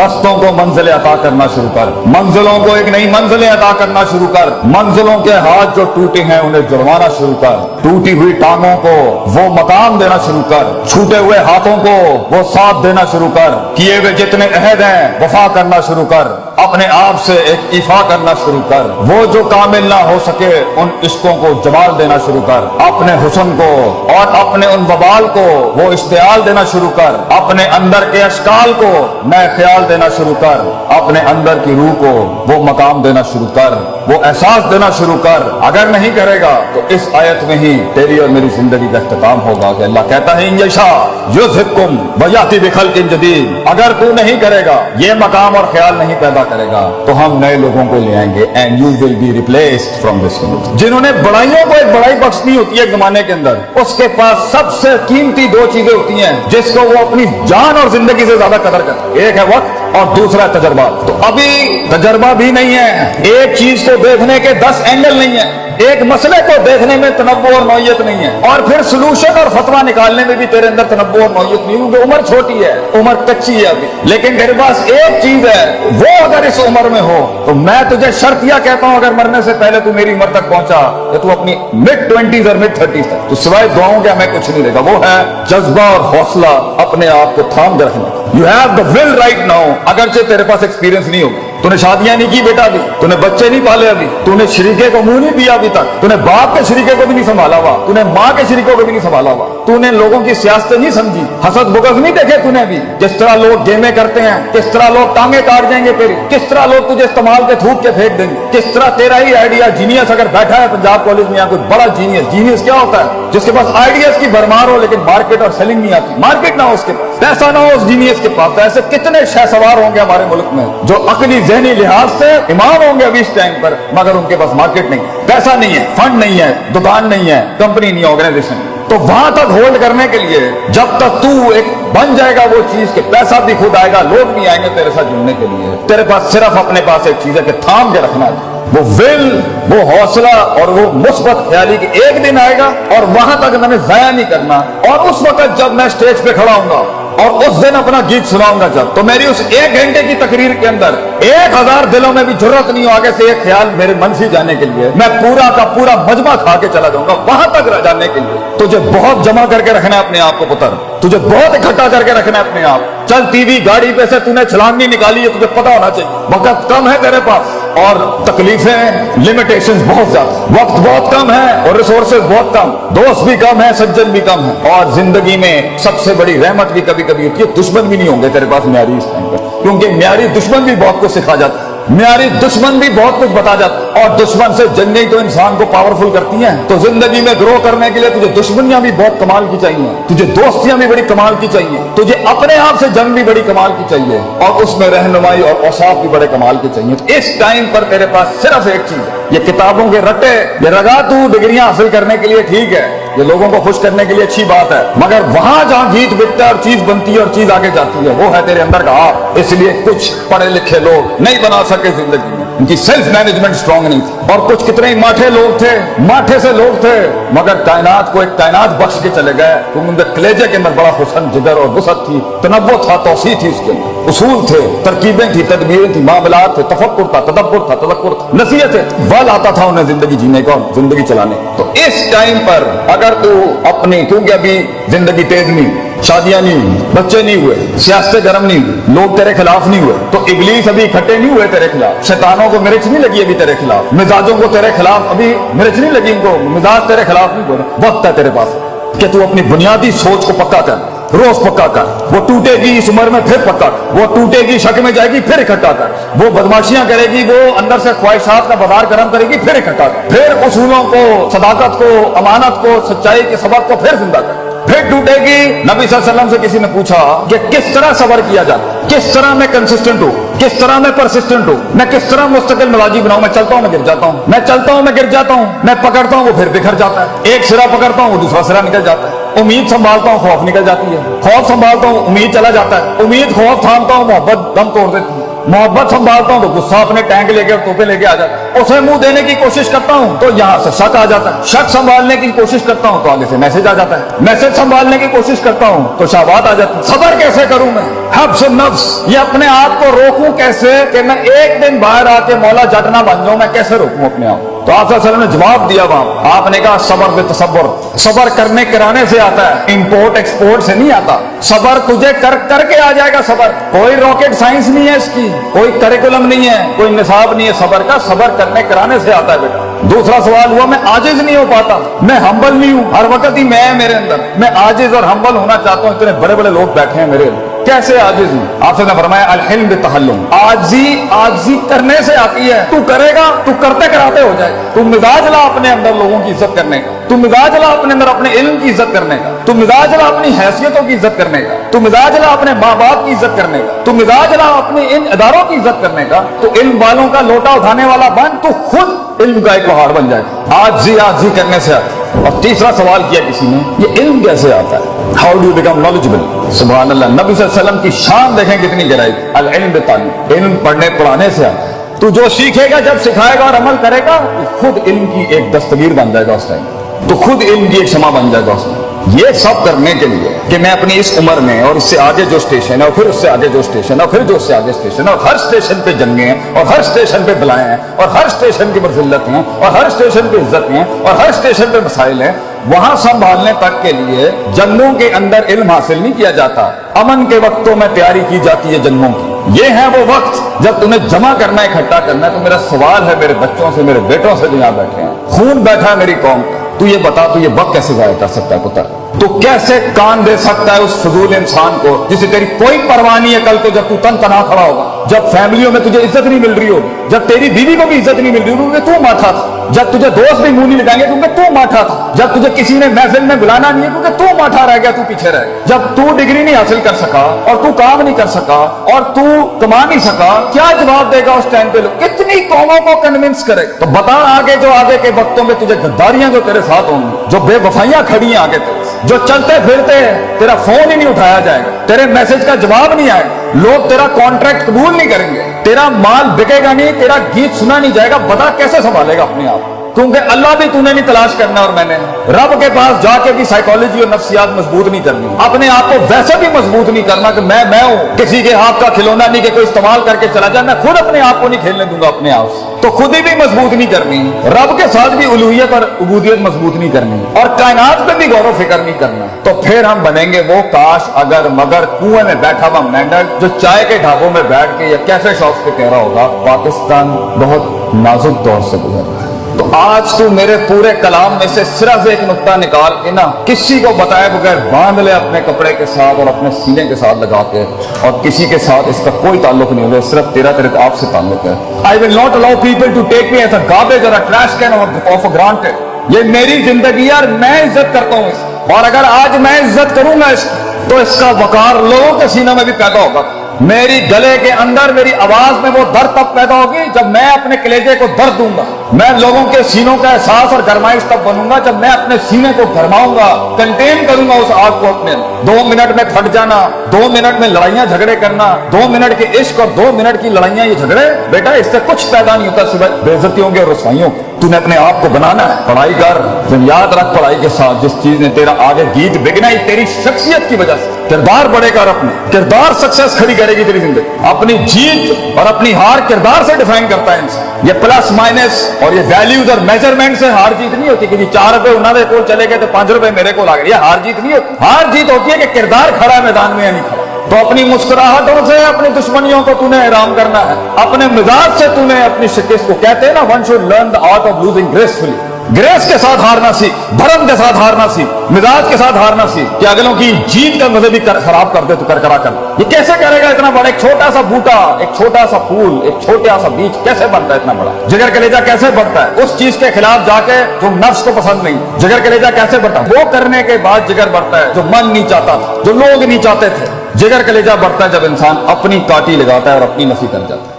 पस्तों को मंजिलें अता करना शुरू कर, मंजिलों को एक नई मंजिलें अता करना शुरू कर, मंजिलों के हाथ जो टूटे हैं उन्हें जुड़वाना शुरू कर, टूटी हुई टांगों को वो मकाम देना शुरू कर, छूटे हुए हाथों को वो साथ देना शुरू कर, किए हुए जितने अहद हैं वफा करना शुरू कर, अपने आप से एक इफा करना शुरू कर, वो जो कामिल ना हो सके उन इश्कों को जमाल देना शुरू कर, अपने हुस्न को और अपने उन वबाल को वो इश्तियाल देना शुरू कर, अपने अंदर के अशकाल को नए ख्याल देना शुरू कर, अपने अंदर की रूह को वो मकाम देना शुरू कर, वो एहसास देना शुरू कर। अगर नहीं करेगा तो इस आयत में ही तेरी और मेरी जिंदगी का इख्तिताम होगा कि अल्लाह कहता है इंशा युज़हिबकुम व याति बिखल्किन जदीद। अगर तू नहीं करेगा, ये मकाम और ख्याल नहीं पैदा करेगा, तो हम नए लोगों को ले आएंगे and you will be replaced from this youth. जिन्होंने बड़ाइयों को एक बड़ाई बख्शनी होती है एक जमाने के अंदर, उसके पास सबसे कीमती दो चीजें होती हैं जिसको वो अपनी जान और जिंदगी से ज्यादा कदर करते हैं। एक है वक्त और दूसरा है तजर्बा। तो अभी तजर्बा भी नहीं है, एक चीज को देखने के 10 एंगल नहीं है, एक मसले को देखने में तनव्वुर और नौयत नहीं है, और फिर सलूशन और फतवा निकालने में भी तेरे अंदर तनव्वुर और नौयत नहीं, क्योंकि उम्र छोटी है, उम्र कच्ची है अभी। लेकिन तेरे पास एक चीज है, वो अगर इस उम्र में हो तो मैं तुझे शर्तिया कहता हूं, अगर मरने से पहले तू मेरी उम्र तक पहुंचा या तू अपनी मिड-20s और मिड-30s तक, तो सिवाय दुआओं के हमें कुछ नहीं देगा। वो है जज्बा और हौसला, अपने आप को थाम के रखना। You have the will write now. अगरचे तेरे पास एक्सपीरियंस नहीं होगा, तूने शादियां नहीं की बेटा, अभी तूने बच्चे नहीं पाले, अभी तूने शरीके को मुंह नहीं दिया, अभी तक तूने बाप के शरीके को भी नहीं संभाला हुआ, तूने माँ के शरीकों को भी नहीं संभाला हुआ, तूने लोगों की सियासतें नहीं समझी, हसद बुगज नहीं देखे तूने भी, किस तरह लोग गेमें करते हैं, किस तरह लोग टांगे काट देंगे तेरी, किस तरह लोग तुझे इस्तेमाल के थूक के फेंक देंगे, किस तरह तेरा ही आइडिया जीनियस अगर बैठा है पंजाब कॉलेज में या कोई बड़ा जीनियस, जीनियस क्या होता है? जिसके पास आइडियाज की भरमार हो लेकिन मार्केट और सेलिंग नहीं आती, मार्केट ना हो उसके पास, पैसा ना हो उस जीनियस के पास। तो ऐसे कितने शहसवार होंगे हमारे मुल्क में जो अकली ज़हनी लिहाज से इमाम होंगे अभी इस टाइम पर, मगर उनके पास मार्केट नहीं है, पैसा नहीं है, फंड नहीं है, दुकान नहीं है, कंपनी नहीं है, ऑर्गेनाइजेशन। तो वहां तक होल्ड करने के लिए जब तक तू एक बन जाएगा वो चीज के पैसा भी खुद आएगा, लोग भी आएंगे तेरे साथ जुड़ने के लिए, तेरे पास सिर्फ अपने पास एक चीज है कि थाम के रखना है, वो विल, वो हौसला और वो मुस्बत ख्याली कि एक दिन आएगा और वहां तक मैंने जाया नहीं करना। और उस वक्त जब मैं स्टेज पे खड़ा हूंगा और उस दिन अपना गीत सुनाऊंगा जब, तो मेरी उस 1 घंटे की तकरीर के अंदर 1000 दिलों में भी जरूरत नहीं हो आगे से एक ख्याल मेरे मन से जाने के लिए, मैं पूरा का पूरा मजमा खा के चला जाऊंगा वहां तक जाने के लिए। तुझे बहुत जमा करके रखना है अपने आप को पुत्र, तुझे बहुत इकट्ठा करके रखना है अपने आप। चल टीवी गाड़ी पे से तूने छलांग नहीं निकाली है, तुझे पता होना चाहिए वक्त कम है तेरे पास और तकलीफें लिमिटेशंस बहुत ज्यादा, वक्त बहुत कम है और रिसोर्सेज बहुत कम, दोस्त भी कम है, सज्जन भी कम है, और जिंदगी में सबसे बड़ी रहमत भी कभी कभी होती है, दुश्मन भी नहीं होंगे तेरे पास म्यारी इस टाइम पर, क्योंकि म्यारी दुश्मन भी बहुत कुछ सिखा जाता है, म्यारी दुश्मन भी बहुत कुछ बता जाता है, और दुश्मन से जंगें तो इंसान को पावरफुल करती हैं। तो जिंदगी में ग्रो करने के लिए तुझे दुश्मनियां भी बहुत कमाल की चाहिए, तुझे दोस्तियां भी बड़ी कमाल की चाहिए, तुझे अपने आप से जंग भी बड़ी कमाल की चाहिए, और उसमें रहनुमाई और औसाफ भी बड़े कमाल के चाहिए। तो इस टाइम पर तेरे पास सिर्फ एक चीज है, ये किताबों के रट्टे, ये रगा तू डिग्रियां हासिल करने के लिए ठीक है, ये लोगों को खुश करने के लिए अच्छी बात है, मगर वहां जहां गीत बिकता है और चीज बनती है और चीज आगे जाती है, वो है तेरे अंदर का आप। इसलिए कुछ पढ़े लिखे लोग नहीं बना सके जिंदगी में, उनकी सेल्फ मैनेजमेंट स्ट्रांग नहीं थी, और कुछ कितने ही माठे लोग थे, माठे से लोग थे, मगर कायनात को एक कायनात बख्श के चले गए, क्योंकि उनके कलेजे के अंदर बड़ा हुस्न, जिगर और वुसअत थी, तनव्वु था, तौसीह थी, उसके अंदर उसूल थे, तरकीबें थी, तदबीरें थी, मामलात थे, तफक्कुर था, तदब्बुर था, तज़क्कुर था, नसीहत है, बल आता था उन्हें जिंदगी जीने का, जिंदगी चलाने। तो इस टाइम पर अगर तू अपनी, क्योंकि अभी जिंदगी तेज नहीं, शादियां नहीं हुई, बच्चे नहीं हुए, सियासतें गर्म नहीं हुई, लोग तेरे खिलाफ नहीं हुए, तो इबलीस अभी इकट्ठे नहीं हुए तेरे खिलाफ, शैतानों को मिर्च नहीं लगी अभी तेरे खिलाफ, मिजाजों को तेरे खिलाफ अभी मिर्च नहीं लगी, इनको मिजाज तेरे खिलाफ नहीं बोले। वक्त है तेरे पास कि तू अपनी बुनियादी सोच को पक्का कर, रोज पक्का कर, वो टूटेगी इस उम्र में फिर पक्का कर, वो टूटेगी शक में जाएगी फिर इकट्ठा कर, वो बदमाशियां करेगी, वो अंदर से ख्वाहिशात का बाजार गर्म करेगी फिर इकट्ठा कर, फिर उसूलों को, सदाकत को, अमानत को, सच्चाई के सबक को फिर जिंदा कर, फिर टूटेगी। नबी सल्लल्लाहु अलैहि वसल्लम से किसी ने पूछा कि किस तरह सबर किया जाता, किस तरह मैं कंसिस्टेंट हूँ, किस तरह मैं परसिस्टेंट हूँ, मैं किस तरह मुस्तकिल मिजाजी बनाऊं, मैं चलता हूं मैं गिर जाता हूं, मैं चलता हूं मैं गिर जाता हूं, मैं पकड़ता हूं वो फिर बिखर जाता है, एक सिरा पकड़ता हूं वो दूसरा सिरा निकल जाता है, उम्मीद संभालता हूं खौफ निकल जाती है, खौफ संभालता हूं उम्मीद चला जाता है, उम्मीद खौफ थामता हूं मोहब्बत दम तोड़ देती है। मोहब्बत संभालता हूँ तो गुस्सा अपने टैंक लेके और तोपे लेके आ जाता है। उसे मुंह देने की कोशिश करता हूँ तो यहाँ से शक आ जाता है। शक संभालने की कोशिश करता हूँ तो आगे से मैसेज आ जाता है। मैसेज संभालने की कोशिश करता हूँ तो शहवात आ जाती है। सबर कैसे करूँ मैं? हब्स नफ्स, ये अपने आप को रोकूं कैसे कि मैं एक दिन बाहर आके मौला जट ना बन जाऊं? मैं कैसे रोकूं अपने आप? तो आप सल्लल्लाहु अलैहि वसल्लम ने जवाब दिया वहां, आपने कहा सबर बे तसब्बुर, सबर करने कराने से आता है, इंपोर्ट एक्सपोर्ट से नहीं आता। सबर तुझे करके आ जाएगा। सबर कोई रॉकेट साइंस नहीं है, इसकी कोई करिकुलम नहीं है, कोई निसाब नहीं है सबर का। सबर करने कराने से आता है बेटा। दूसरा सवाल हुआ, मैं आजिज नहीं हो पाता, मैं हम्बल नहीं हूं, हर वक्त ही मैं मेरे अंदर, मैं आजिज और हम्बल होना चाहता हूं। इतने बड़े बड़े लोग बैठे हैं मेरे, कैसे आजिज हूं? आपसे ने फरमाया अल हिल्म बितहल्लुम, आजी करने से आती है। तू करेगा, तू करते कराते हो जाएगा। तू मिजाज ला अपने अंदर लोगों की इज्जत करने का, तू मिजाज ला अपने अंदर अपने इल्म की इज्जत करने का, तू मिजाज ला अपनी हैसियतों की इज्जत करने का, तू मिजाज ला अपने माँ बाप की इज्जत करने का, तू मिजाज ला अपने इन इदारों की इज्जत करने का। तो इल्म वालों का लोटा उठाने वाला बन, तू खुद इल्म का एक पहाड़ बन जाएगा। आजी करने से आता। और तीसरा सवाल किया किसी ने, ये इल्म कैसे आता है? How do become knowledgeable? सुभान अल्लाह, नबी सल्लल्लाहु अलैहि वसल्लम की शान देखें कितनी गहराई। अल इल्म बितालीम, इल्म पढ़ने पढ़ाने से आता है। तू जो सीखेगा, जब सिखाएगा और अमल करेगा, तो खुद इल्म की एक दस्तगीर बन जाएगा उस टाइम, तो खुद इल्म की एक क्षमा बन जाएगा उसमें। ये सब करने के लिए कि मैं अपनी इस उम्र में और इससे आगे जो स्टेशन है और फिर उससे आगे जो स्टेशन है और फिर जो उससे आगे स्टेशन है, और हर स्टेशन पे जंगे हैं और हर स्टेशन पे बलाएं हैं और हर स्टेशन की मज़िल्लत हैं और हर स्टेशन पे इज्जत हैं और हर स्टेशन पे मसाइल हैं, वहां संभालने तक के लिए जंगों के अंदर इल्म हासिल नहीं किया जाता। अमन के वक्तों में तैयारी की जाती है जंगों की। ये है वो वक्त जब तुम्हें जमा करना है, इकट्ठा करना है। तो मेरा सवाल है मेरे बच्चों से, मेरे बेटों से जो यहाँ बैठे हैं, खून बैठा है मेरी कौम का, तू ये बता, तू ये वक्त कैसे जाया कर सकता है पुत्र? तू कैसे कान दे सकता है उस फजूल इंसान को जिसे तेरी कोई परवाह नहीं है? कल को जब तू तनहा खड़ा होगा, जब फैमिलियों में तुझे इज्जत नहीं मिल रही होगी, जब तेरी बीवी को भी इज्जत नहीं मिल रही होगी क्योंकि तू माठा था, जब तुझे दोस्त भी मुंह नहीं लगाएंगे क्योंकि तू माठा था, जब तुझे किसी ने महफिल में बुलाना नहीं है क्योंकि तू माठा रह गया, तू पीछे रह गया, जब तू डिग्री नहीं हासिल कर सका और तू काम नहीं कर सका और तू कमा नहीं सका, क्या जवाब देगा उस टाइम पे? लोग कितनी कौमों को कन्विंस करे? तो बता, आगे जो आगे के वक्तों में तुझे गद्दारियां जो तेरे साथ होंगी, जो बेवफाइयां खड़ी हैं आगे तेरे, जो चलते फिरते तेरा फोन ही नहीं उठाया जाएगा, तेरे मैसेज का जवाब नहीं आएगा, लोग तेरा कॉन्ट्रैक्ट कबूल नहीं करेंगे, तेरा माल बिकेगा नहीं, तेरा गीत सुना नहीं जाएगा, बता कैसे संभालेगा अपने आप? क्योंकि अल्लाह भी तूने नहीं तलाश करना और मैंने रब के पास जाके भी साइकोलॉजी और नफ्सियात मजबूत नहीं करनी, अपने आप को वैसे भी मजबूत नहीं करना कि मैं हूं, किसी के हाथ का खिलौना नहीं कि कोई इस्तेमाल करके चला जाए। मैं खुद अपने आप को नहीं खेलने दूंगा अपने आप से, तो खुद ही भी मजबूत नहीं करनी, रब के साथ भी उलूहियत और उबूदियत मजबूत नहीं करनी और कायनात पे भी गौर फिक्र नहीं करना। तो फिर हम बनेंगे वो काश अगर मगर कुएं में बैठा हुआ मेंढक जो चाय के ढाबों में बैठ के या कैफे शॉप्स पे कह रहा होगा पाकिस्तान बहुत नाजुक दौर से गुजर रहा है। तो आज तू मेरे पूरे कलाम में से सिर्फ एक नुक्ता निकाल के ना, किसी को बताए बगैर बांध ले अपने कपड़े के साथ और अपने सीने के साथ लगा के, और किसी के साथ इसका कोई ताल्लुक नहीं होगा, सिर्फ तेरे आपसे ताल्लुक है। I will not allow people to take me as a garbage और a trash can of granted. ये मेरी जिंदगी है और मैं इज्जत करता हूँ इसकी, और अगर आज मैं इज्जत करूंगा इसकी तो इसका वकार लोगों के सीनों में भी पैदा होगा। मेरी गले के अंदर मेरी आवाज में वो दर्द तब पैदा होगी जब मैं अपने कलेजे को दर्द दूंगा। मैं लोगों के सीनों का एहसास और गरमाइश तब बनूंगा जब मैं अपने सीने को गरमाऊंगा, कंटेन करूंगा उस आग को अपने। 2 मिनट में फट जाना, 2 मिनट में लड़ाइयां झगड़े करना, 2 मिनट के इश्क और 2 मिनट की लड़ाइयां, ये झगड़े बेटा इससे कुछ पैदा नहीं होता सिवाय बेइज्जतियों के और रसवाइयों के। तूने अपने आप को बनाना है, पढ़ाई कर, जब याद रख पढ़ाई के साथ जिस चीज ने तेरा आगे गीत बिगना ही तेरी शख्सियत की वजह से। किरदार बढ़ेगा और अपने किरदार सक्सेस खड़ी करेगी तेरी जिंदगी। अपनी जीत और अपनी हार किरदार से डिफाइन करता है इंसान। ये प्लस माइनस और ये वैल्यूज और मेजरमेंट से हार जीत नहीं होती कि जी 4 रुपए उन्होंने को चले गए तो 5 रुपए मेरे को आ गए, ये हार जीत नहीं होती। हार जीत होती है कि किरदार खड़ा है मैदान में या नहीं खड़ा। तो अपनी मुस्कुराहटों से अपनी दुश्मनियों को तूने हैरान करना है, अपने मिजाज से तूने अपनी शिकस्त को, कहते हैं ना one should learn the art of losing gracefully, grace के साथ हारना सीख, धर्म के साथ हारना सीख, मिजाज के साथ हारना सीख कि अगलों की जीत का मजे भी खराब कर दे तो करकरा कर। ये कैसे करेगा इतना बड़ा? एक छोटा सा बूटा, एक छोटा सा फूल, एक छोटा सा बीज कैसे बनता है इतना बड़ा? जिगर कलेजा कैसे बढ़ता है उस चीज के खिलाफ जाके जो नफ्स को पसंद नहीं? जिगर कलेजा कैसे बढ़ता है? वो करने के बाद जिगर बढ़ता है जो मन नहीं चाहता था, जो लोग नहीं चाहते थे। जिगर कलेजा बढ़ता है जब इंसान अपनी काटी लगाता है और अपनी नफी कर जाता है।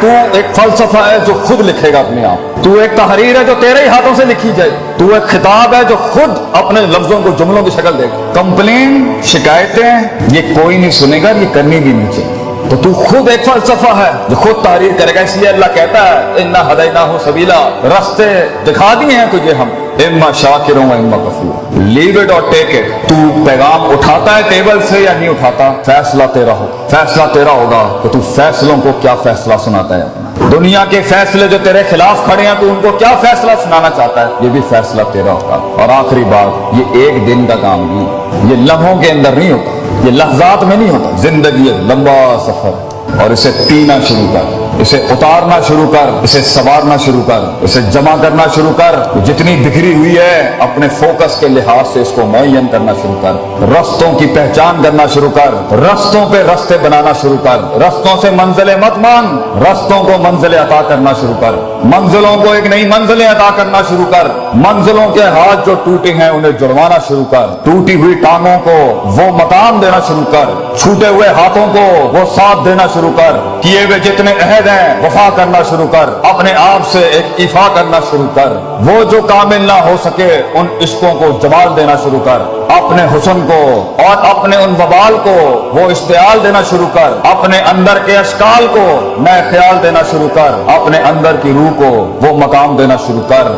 तू एक फलसफा है जो खुद लिखेगा अपने आप, तू एक तहरीर है जो तेरे ही हाथों से लिखी जाए, तू एक खिताब है जो खुद अपने लफ्जों को जुमलों की शक्ल देगा। कंप्लेन, शिकायतें ये कोई नहीं सुनेगा, ये करनी भी नहीं चाहिए। तो तू खुद एक फलसफा है जो खुद तहरीर करेगा। इसलिए अल्लाह कहता है इन्ना हदैनाहु सबीला, रास्ते दिखा दिए हैं तुझे हम, इम्मा शाकिरों व इम्मा कफूर, लीव इट और टेक इट। तू पैगाम उठाता है टेबल से या नहीं उठाता, फैसला तेरा हो, फैसला तेरा होगा कि तू फैसलों को क्या फैसला सुनाता है अपना। दुनिया के फैसले जो तेरे खिलाफ खड़े हैं, तू उनको क्या फैसला सुनाना चाहता है, ये भी फैसला तेरा होगा। और आखिरी बात, ये एक दिन का काम नहीं, ये लम्हों के अंदर नहीं होता, ये लहजात में नहीं होता। जिंदगी एक लंबा सफर, और इसे पीना शुरू कर, इसे उतारना शुरू कर, इसे संवारना शुरू कर, इसे जमा करना शुरू कर। जितनी बिखरी हुई है अपने फोकस के लिहाज से इसको मुअय्यन करना शुरू कर, रस्तों की पहचान करना शुरू कर, रस्तों पे रस्ते बनाना शुरू कर, रस्तों से मंजिलें मत मांग, रस्तों को मंजिलें अता करना शुरू कर, मंजिलों को एक नई मंजिलें अता करना शुरू कर, मंजिलों के हाथ जो टूटे हैं उन्हें जुड़वाना शुरू कर, टूटी हुई टांगों को वो मकाम देना शुरू कर, छूटे हुए हाथों को वो साथ देना शुरू कर, किए हुए जितने अहद हैं वफा करना शुरू कर, अपने आप से एक इफा करना शुरू कर, वो जो कामिल ना हो सके उन इश्कों को जवाल देना शुरू कर, अपने हुस्न को और अपने उन वबाल को वो इश्तियाल देना शुरू कर, अपने अंदर के अशकाल को नए ख्याल देना शुरू कर, अपने अंदर की रूह को वो मकाम देना शुरू कर।